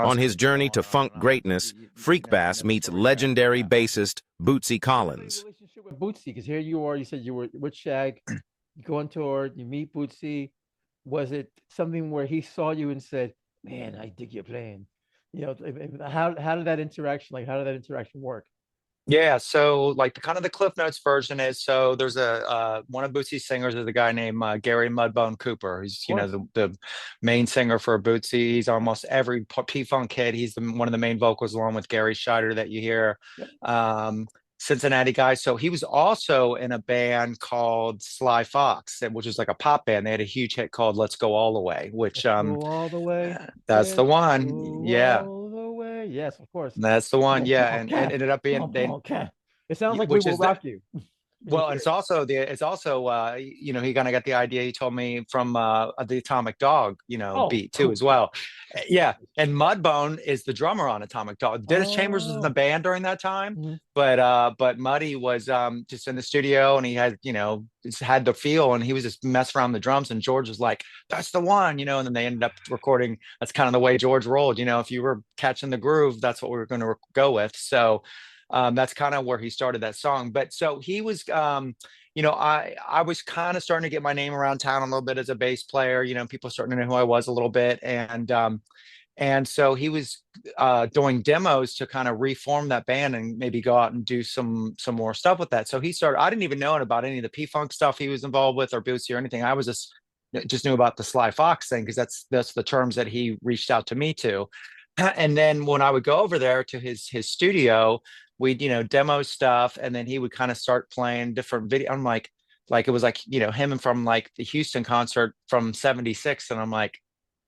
On his journey to funk greatness, Freekbass meets legendary bassist Bootsy Collins. Relationship with Bootsy? Because here you are, you said you were with Shag, you go on tour, you meet Bootsy. Was it something where he saw you and said, "Man, I dig your playing"? How did that interaction work? Yeah, so like the kind of the Cliff Notes version is so there's a one of Bootsy's singers is a guy named Gary Mudbone Cooper. He's Of course. the main singer for Bootsy. He's almost every P-Funk hit. He's one of the main vocals along with Gary Scheider that you hear. Yep. Um, Cincinnati guy. So he was also in a band called Sly Fox, which is like a pop band. They had a huge hit called "Let's Go All the Way," which Let's go all the way. that's the Let's one. go Yeah, all the way. Yes, of course. that's the one. Boom, Yeah, boom, and cat. ended up being Boom, they boom, cat. It sounds like "We which Will is the Rock You" when you well, hear it's also he kind of got the idea. He told me from the Atomic Dog, Oh, beat too cool. as well. Yeah, and Mudbone is the drummer on Atomic Dog. Dennis Chambers was in the Oh. band during that time, Mhm. but Muddy was just in the studio and he had just had the feel and he was just messing around the drums and George was like, "That's the one," and then they ended up recording. That's kind of the way George rolled. If you were catching the groove, that's what we were going to go with. So that's kind of where he started that song. But so he was, I was kind of starting to get my name around town a little bit as a bass player. People starting to know who I was a little bit, and so he was doing demos to kind of reform that band and maybe go out and do some more stuff with that. So he started. I didn't even know about any of the P Funk stuff he was involved with or Bootsy or anything. I was just knew about the Sly Fox thing because that's the terms that he reached out to me to. And then when I would go over there to his studio, we'd demo stuff, and then he would kind of start playing different video. I'm like it was like him from like the Houston concert from '76, and I'm like,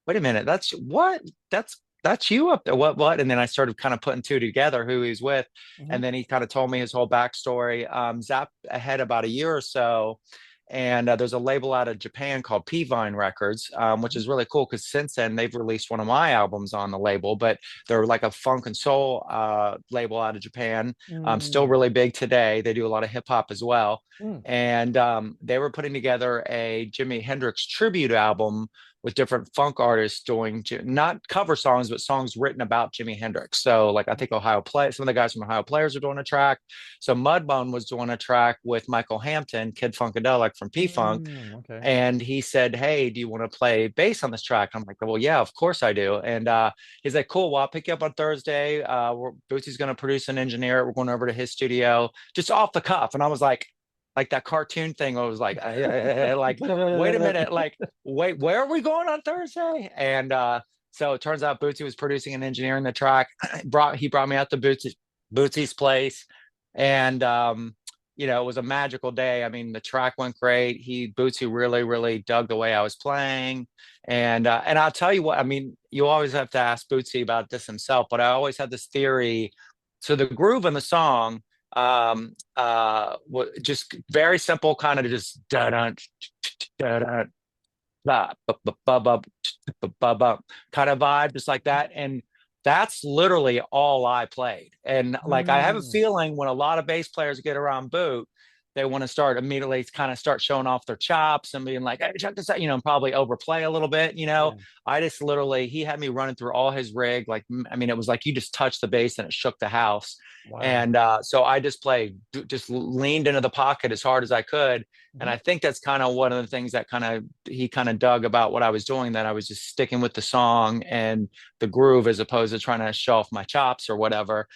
wait a minute, that's what that's you up there. What? And then I started kind of putting two together who he was with, Mhm. and then he kind of told me his whole backstory. Zap ahead about a year or so, and there's a label out of Japan called P-Vine Records, which Mhm. is really cool because since then they've released one of my albums on the label. But they're like a funk and soul label out of Japan. Still Mm. really big today. They do a lot of hip hop as well. Mm. And they were putting together a Jimi Hendrix tribute album with different funk artists doing not cover songs, but songs written about Jimi Hendrix. So, like, I think some of the guys from Ohio Players are doing a track. So, Mudbone was doing a track with Michael Hampton, Kid Funkadelic from P Funk. Okay. And he said, "Hey, do you want to play bass on this track?" I'm like, "Well, yeah, of course I do." And he's like, "Cool, well, I'll pick you up on Thursday. Bootsy's going to produce and engineer it. We're going over to his studio just off the cuff." And I was like that cartoon thing. I was like, like, wait a minute, like, wait, where are we going on Thursday? And so it turns out Bootsy was producing and engineering the track. He brought me out to Bootsy's place, and it was a magical day. I mean, the track went great. Bootsy really, really dug the way I was playing, and I'll tell you what. I mean, you always have to ask Bootsy about this himself, but I always had this theory. So the groove in the song just very simple, kind of just da da da da kind of vibe, just like that. And that's literally all I played. And like I have a Mm. feeling when a lot of bass players get around Boot, they want to start immediately kind of start showing off their chops and being like, "Hey, check this out," and probably overplay a little bit. Yeah. I just literally he had me running through all his rig. Like, I mean, it was like you just touched the bass and it shook the house. Wow. And so I just just leaned into the pocket as hard as I could. And Mhm. I think that's kind of one of the things that he kind of dug about what I was doing, that I was just sticking with the song and the groove as opposed to trying to show off my chops or whatever.